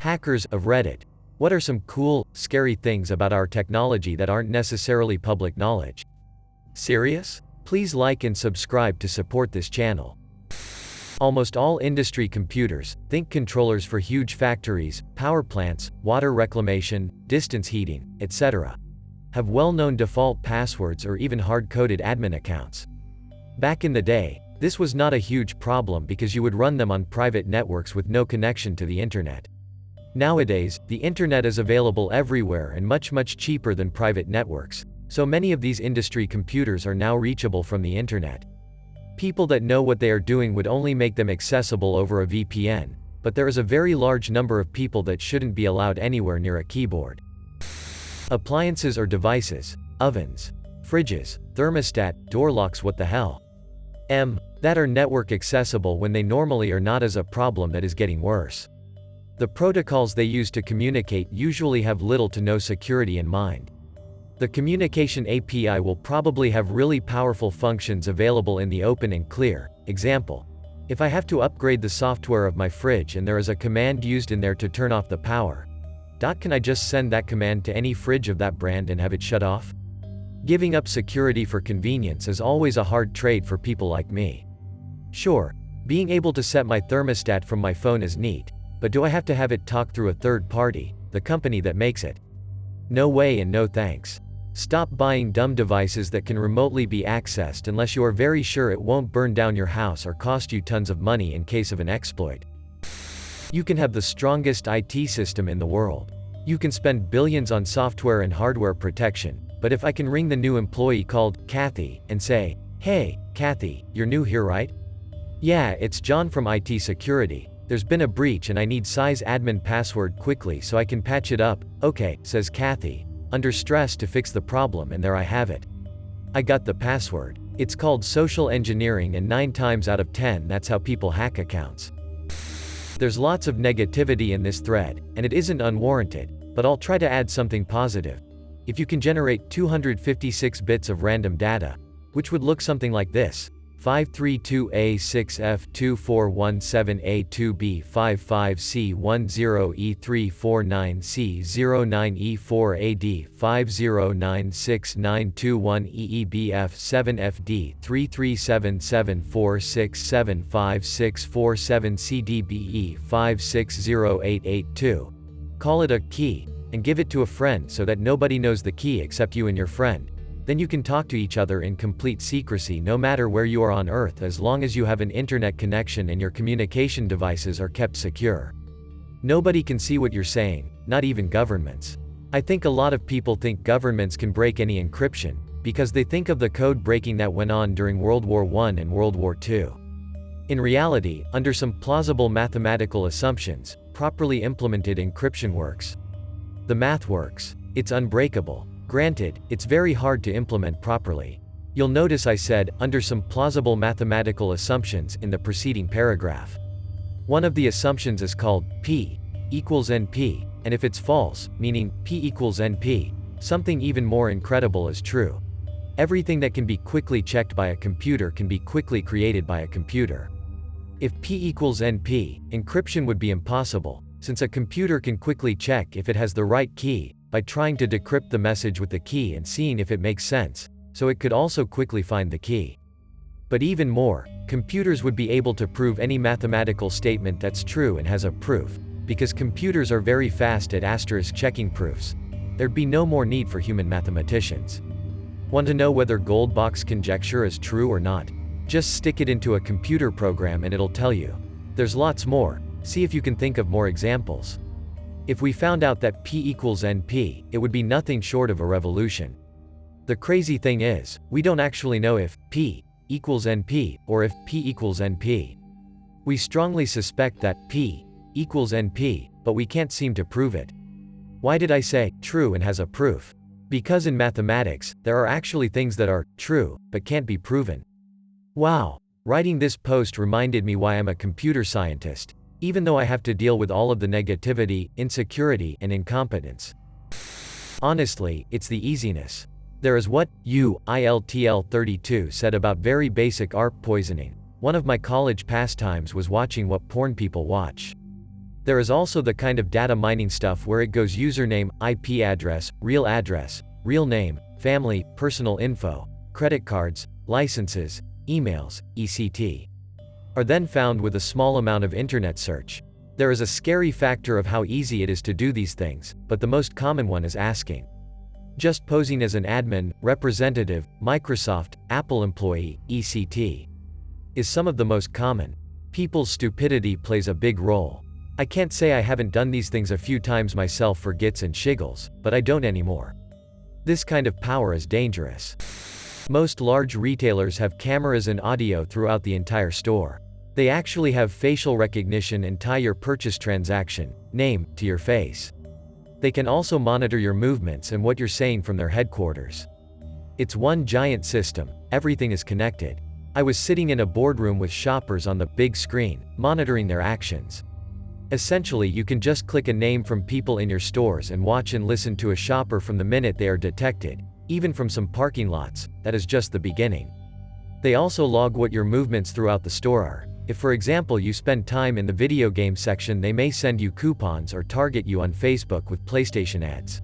Hackers of Reddit. What are some cool, scary things about our technology that aren't necessarily public knowledge? Serious? Please like and subscribe to support this channel. Almost all industry computers, think controllers for huge factories, power plants, water reclamation, distance heating, etc., have well-known default passwords or even hard-coded admin accounts. Back in the day, this was not a huge problem because you would run them on private networks with no connection to the internet. Nowadays, the internet is available everywhere and much cheaper than private networks, so many of these industry computers are now reachable from the internet. People that know what they are doing would only make them accessible over a VPN, but there is a very large number of people that shouldn't be allowed anywhere near a keyboard. Appliances or devices, ovens, fridges, thermostat, door locks, what the hell? That are network accessible when they normally are not, is a problem that is getting worse. The protocols they use to communicate usually have little to no security in mind. The communication API will probably have really powerful functions available in the open and clear. Example: if I have to upgrade the software of my fridge and there is a command used in there to turn off the power, can I just send that command to any fridge of that brand and have it shut off? Giving up security for convenience is always a hard trade for people like me. Sure, being able to set my thermostat from my phone is neat, but do I have to have it talk through a third party, the company that makes it? No way and no thanks. Stop buying dumb devices that can remotely be accessed unless you are very sure it won't burn down your house or cost you tons of money in case of an exploit. You can have the strongest IT system in the world. You can spend billions on software and hardware protection, but if I can ring the new employee called Kathy and say, "Hey, Kathy, you're new here, right? Yeah, it's John from IT security. There's been a breach and I need size admin password quickly so I can patch it up." "Okay," says Kathy, under stress to fix the problem, and there I have it. I got the password. It's called social engineering, and 9 times out of 10 that's how people hack accounts. There's lots of negativity in this thread, and it isn't unwarranted, but I'll try to add something positive. If you can generate 256 bits of random data, which would look something like this: 532A6F2417A2B55C10E349C09E4AD 5096921EEBF7FD33774675647CDBE 560882. Call it a key, and give it to a friend so that nobody knows the key except you and your friend. Then you can talk to each other in complete secrecy no matter where you are on Earth, as long as you have an internet connection and your communication devices are kept secure. Nobody can see what you're saying, not even governments. I think a lot of people think governments can break any encryption, because they think of the code breaking that went on during World War I and World War II. In reality, under some plausible mathematical assumptions, properly implemented encryption works. The math works. It's unbreakable. Granted, it's very hard to implement properly. You'll notice I said, under some plausible mathematical assumptions, in the preceding paragraph. One of the assumptions is called P equals NP, and if it's false, meaning P equals NP, something even more incredible is true. Everything that can be quickly checked by a computer can be quickly created by a computer. If P equals NP, encryption would be impossible, since a computer can quickly check if it has the right key, by trying to decrypt the message with the key and seeing if it makes sense, so it could also quickly find the key. But even more, computers would be able to prove any mathematical statement that's true and has a proof, because computers are very fast at *checking proofs. There'd be no more need for human mathematicians. Want to know whether Goldbach's conjecture is true or not? Just stick it into a computer program and it'll tell you. There's lots more. See if you can think of more examples. If we found out that P equals NP, it would be nothing short of a revolution. The crazy thing is, we don't actually know if P equals NP, or if P equals NP. We strongly suspect that P equals NP, but we can't seem to prove it. Why did I say true and has a proof? Because in mathematics, there are actually things that are true, but can't be proven. Wow! Writing this post reminded me why I'm a computer scientist, even though I have to deal with all of the negativity, insecurity, and incompetence. Honestly, it's the easiness. There is what ILTL32 said about very basic ARP poisoning. One of my college pastimes was watching what porn people watch. There is also the kind of data mining stuff where it goes username, IP address, real name, family, personal info, credit cards, licenses, emails, etc. are then found with a small amount of internet search. There is a scary factor of how easy it is to do these things, but the most common one is asking. Just posing as an admin, representative, Microsoft, Apple employee, etc. is some of the most common. People's stupidity plays a big role. I can't say I haven't done these things a few times myself for gits and shiggles, but I don't anymore. This kind of power is dangerous. Most large retailers have cameras and audio throughout the entire store. They actually have facial recognition and tie your purchase transaction name to your face. They can also monitor your movements and what you're saying from their headquarters. It's one giant system, everything is connected. I was sitting in a boardroom with shoppers on the big screen, monitoring their actions. Essentially, you can just click a name from people in your stores and watch and listen to a shopper from the minute they are detected, even from some parking lots. That is just the beginning. They also log what your movements throughout the store are. If, for example, you spend time in the video game section, they may send you coupons or target you on Facebook with PlayStation ads.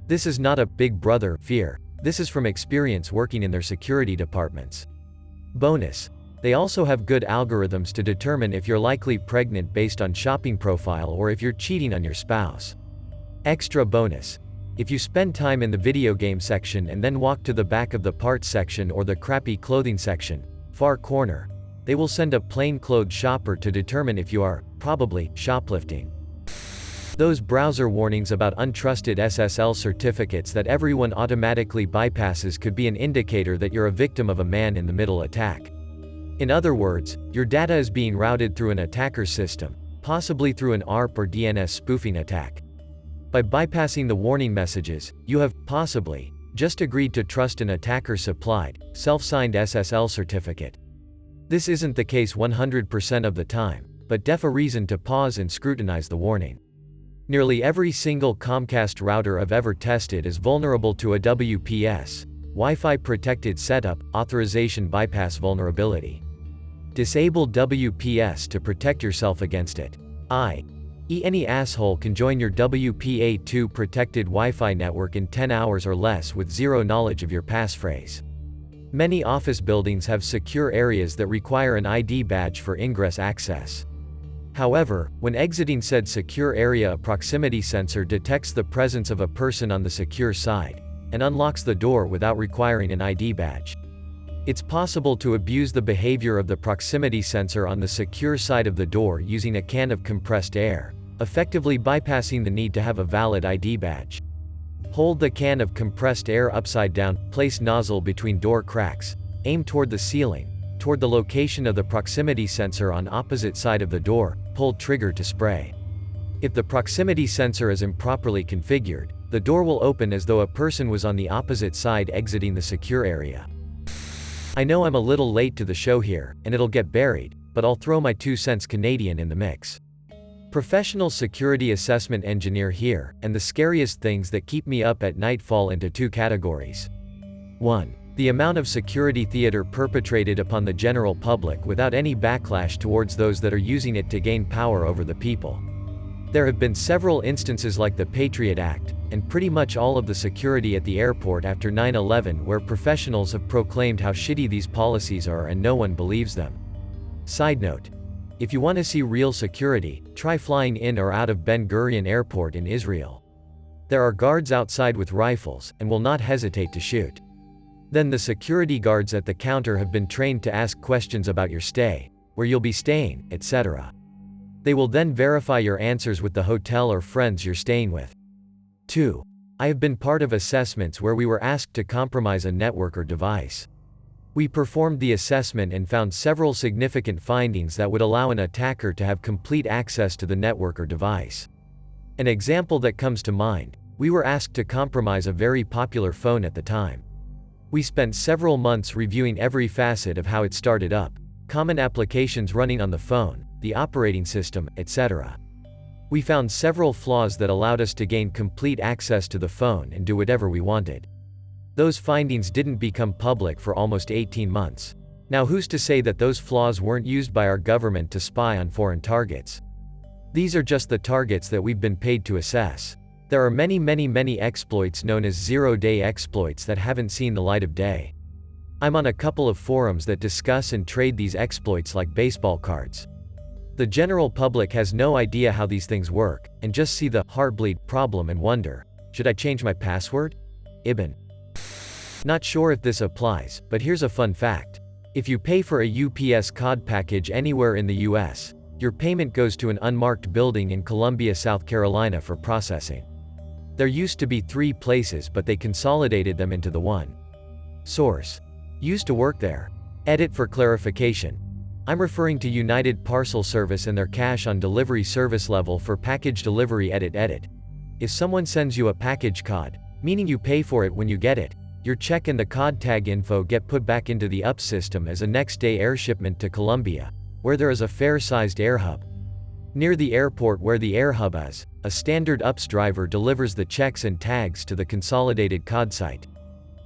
This is not a Big Brother fear. This is from experience working in their security departments. Bonus. They also have good algorithms to determine if you're likely pregnant based on shopping profile or if you're cheating on your spouse. Extra bonus. If you spend time in the video game section and then walk to the back of the parts section or the crappy clothing section, far corner, they will send a plainclothes shopper to determine if you are, probably, shoplifting. Those browser warnings about untrusted SSL certificates that everyone automatically bypasses could be an indicator that you're a victim of a man-in-the-middle attack. In other words, your data is being routed through an attacker's system, possibly through an ARP or DNS spoofing attack. By bypassing the warning messages, you have, possibly, just agreed to trust an attacker-supplied, self-signed SSL certificate. This isn't the case 100% of the time, but a reason to pause and scrutinize the warning. Nearly every single Comcast router I've ever tested is vulnerable to a WPS, Wi-Fi Protected Setup, Authorization Bypass vulnerability. Disable WPS to protect yourself against it. Any asshole can join your WPA2 protected Wi-Fi network in 10 hours or less with zero knowledge of your passphrase. Many office buildings have secure areas that require an ID badge for ingress access. However, when exiting said secure area, a proximity sensor detects the presence of a person on the secure side and unlocks the door without requiring an ID badge. It's possible to abuse the behavior of the proximity sensor on the secure side of the door using a can of compressed air, effectively bypassing the need to have a valid ID badge. Hold the can of compressed air upside down, place nozzle between door cracks, aim toward the ceiling, toward the location of the proximity sensor on opposite side of the door, pull trigger to spray. If the proximity sensor is improperly configured, the door will open as though a person was on the opposite side exiting the secure area. I know I'm a little late to the show here, and it'll get buried, but I'll throw my 2 cents Canadian in the mix. Professional security assessment engineer here, and the scariest things that keep me up at night fall into 2 categories. 1. The amount of security theater perpetrated upon the general public without any backlash towards those that are using it to gain power over the people. There have been several instances like the Patriot Act, and pretty much all of the security at the airport after 9/11 where professionals have proclaimed how shitty these policies are and no one believes them. Side note. If you want to see real security, try flying in or out of Ben Gurion Airport in Israel. There are guards outside with rifles, and will not hesitate to shoot. Then the security guards at the counter have been trained to ask questions about your stay, where you'll be staying, etc. They will then verify your answers with the hotel or friends you're staying with. 2. I have been part of assessments where we were asked to compromise a network or device. We performed the assessment and found several significant findings that would allow an attacker to have complete access to the network or device. An example that comes to mind, we were asked to compromise a very popular phone at the time. We spent several months reviewing every facet of how it started up, common applications running on the phone, the operating system, etc. We found several flaws that allowed us to gain complete access to the phone and do whatever we wanted. Those findings didn't become public for almost 18 months. Now who's to say that those flaws weren't used by our government to spy on foreign targets? These are just the targets that we've been paid to assess. There are many exploits known as zero-day exploits that haven't seen the light of day. I'm on a couple of forums that discuss and trade these exploits like baseball cards. The general public has no idea how these things work, and just see the heartbleed problem and wonder, should I change my password? Ibn. Not sure if this applies, but here's a fun fact. If you pay for a UPS COD package anywhere in the US, your payment goes to an unmarked building in Columbia, South Carolina for processing. There used to be 3 places, but they consolidated them into the one. Source. Used to work there. Edit for clarification. I'm referring to United Parcel Service and their cash on delivery service level for package delivery. Edit. If someone sends you a package COD, meaning you pay for it when you get it, your check and the COD tag info get put back into the UP system as a next-day air shipment to Columbia, where there is a fair-sized air hub. Near the airport where the air hub is, a standard UPS driver delivers the checks and tags to the consolidated COD site.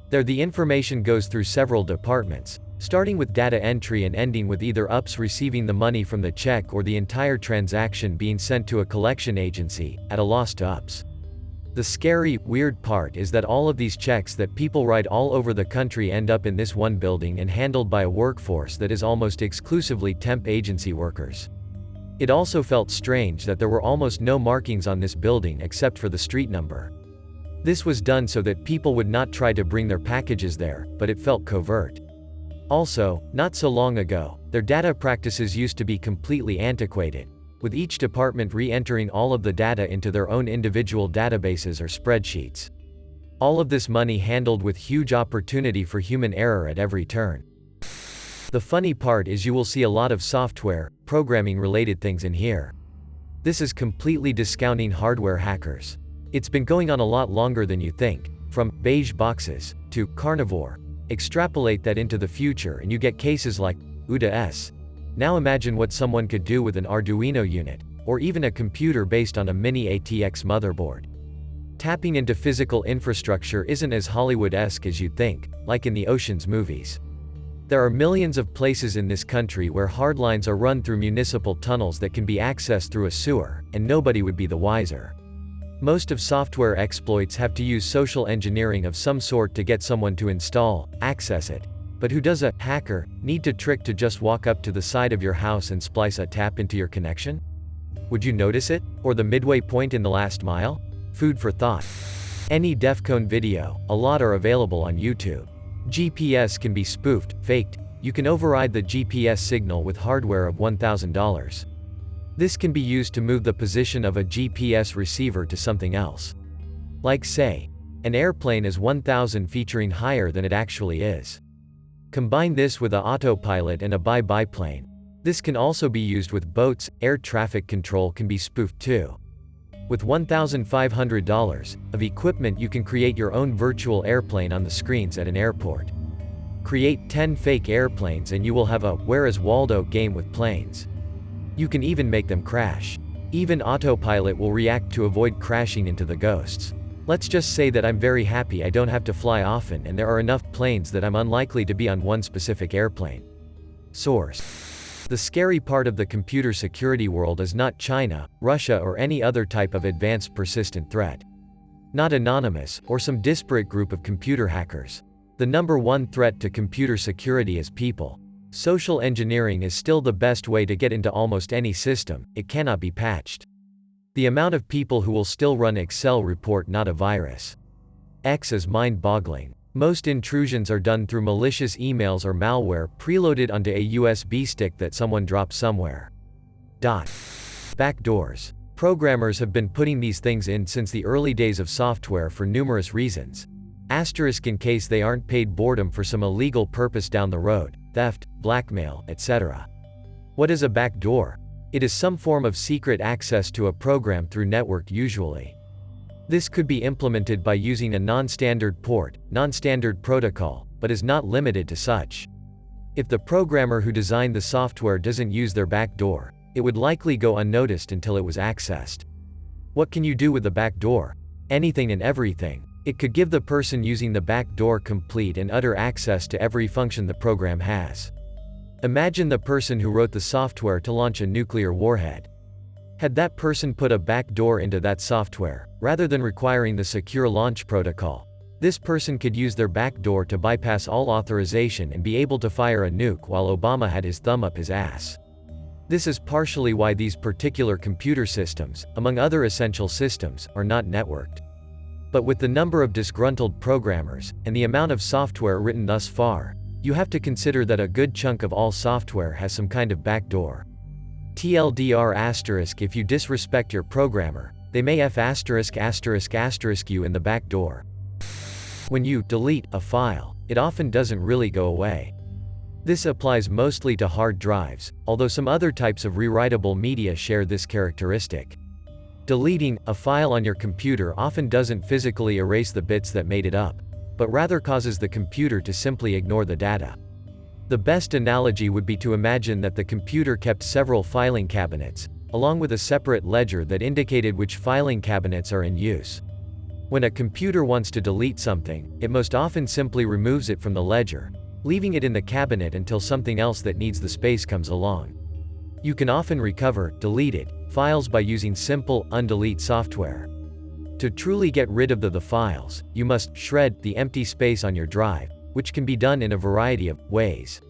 There the information goes through several departments, starting with data entry and ending with either UPS receiving the money from the check or the entire transaction being sent to a collection agency, at a loss to UPS. The scary, weird part is that all of these checks that people write all over the country end up in this one building and handled by a workforce that is almost exclusively temp agency workers. It also felt strange that there were almost no markings on this building except for the street number. This was done so that people would not try to bring their packages there, but it felt covert. Also, not so long ago, their data practices used to be completely antiquated, with each department re-entering all of the data into their own individual databases or spreadsheets. All of this money handled with huge opportunity for human error at every turn. The funny part is you will see a lot of software, programming-related things in here. This is completely discounting hardware hackers. It's been going on a lot longer than you think, from beige boxes to carnivore. Extrapolate that into the future and you get cases like UDA-S. Now imagine what someone could do with an Arduino unit, or even a computer based on a mini ATX motherboard. Tapping into physical infrastructure isn't as Hollywood-esque as you'd think, like in the Ocean's movies. There are millions of places in this country where hardlines are run through municipal tunnels that can be accessed through a sewer, and nobody would be the wiser. Most of software exploits have to use social engineering of some sort to get someone to install, access it. But who does a hacker need to trick to just walk up to the side of your house and splice a tap into your connection? Would you notice it? Or the midway point in the last mile? Food for thought. Any DEFCON video, a lot are available on YouTube. GPS can be spoofed, faked. You can override the GPS signal with hardware of $1,000. This can be used to move the position of a GPS receiver to something else. Like say, an airplane is 1,000 featuring higher than it actually is. Combine this with an autopilot and a bye-bye plane. This can also be used with boats. Air traffic control can be spoofed too. With $1,500 of equipment you can create your own virtual airplane on the screens at an airport. Create 10 fake airplanes and you will have a Where is Waldo game with planes. You can even make them crash. Even autopilot will react to avoid crashing into the ghosts. Let's just say that I'm very happy I don't have to fly often and there are enough planes that I'm unlikely to be on one specific airplane. Source. The scary part of the computer security world is not China, Russia or any other type of advanced persistent threat. Not anonymous, or some disparate group of computer hackers. The number one threat to computer security is people. Social engineering is still the best way to get into almost any system. It cannot be patched. The amount of people who will still run Excel report not a virus. X is mind-boggling. Most intrusions are done through malicious emails or malware preloaded onto a USB stick that someone dropped somewhere. Backdoors. Programmers have been putting these things in since the early days of software for numerous reasons. Asterisk in case they aren't paid boredom for some illegal purpose down the road, theft, blackmail, etc. What is a backdoor? It is some form of secret access to a program through network usually. This could be implemented by using a non-standard port, non-standard protocol, but is not limited to such. If the programmer who designed the software doesn't use their backdoor, it would likely go unnoticed until it was accessed. What can you do with the backdoor? Anything and everything. It could give the person using the backdoor complete and utter access to every function the program has. Imagine the person who wrote the software to launch a nuclear warhead. Had that person put a backdoor into that software, rather than requiring the secure launch protocol, this person could use their backdoor to bypass all authorization and be able to fire a nuke while Obama had his thumb up his ass. This is partially why these particular computer systems, among other essential systems, are not networked. But with the number of disgruntled programmers, and the amount of software written thus far, you have to consider that a good chunk of all software has some kind of backdoor. TLDR*, if you disrespect your programmer, they may **** you in the back door. When you delete a file, it often doesn't really go away. This applies mostly to hard drives, although some other types of rewritable media share this characteristic. Deleting a file on your computer often doesn't physically erase the bits that made it up, but rather causes the computer to simply ignore the data. The best analogy would be to imagine that the computer kept several filing cabinets, along with a separate ledger that indicated which filing cabinets are in use. When a computer wants to delete something, it most often simply removes it from the ledger, leaving it in the cabinet until something else that needs the space comes along. You can often recover deleted files by using simple undelete software. To truly get rid of the files, you must shred the empty space on your drive, which can be done in a variety of ways.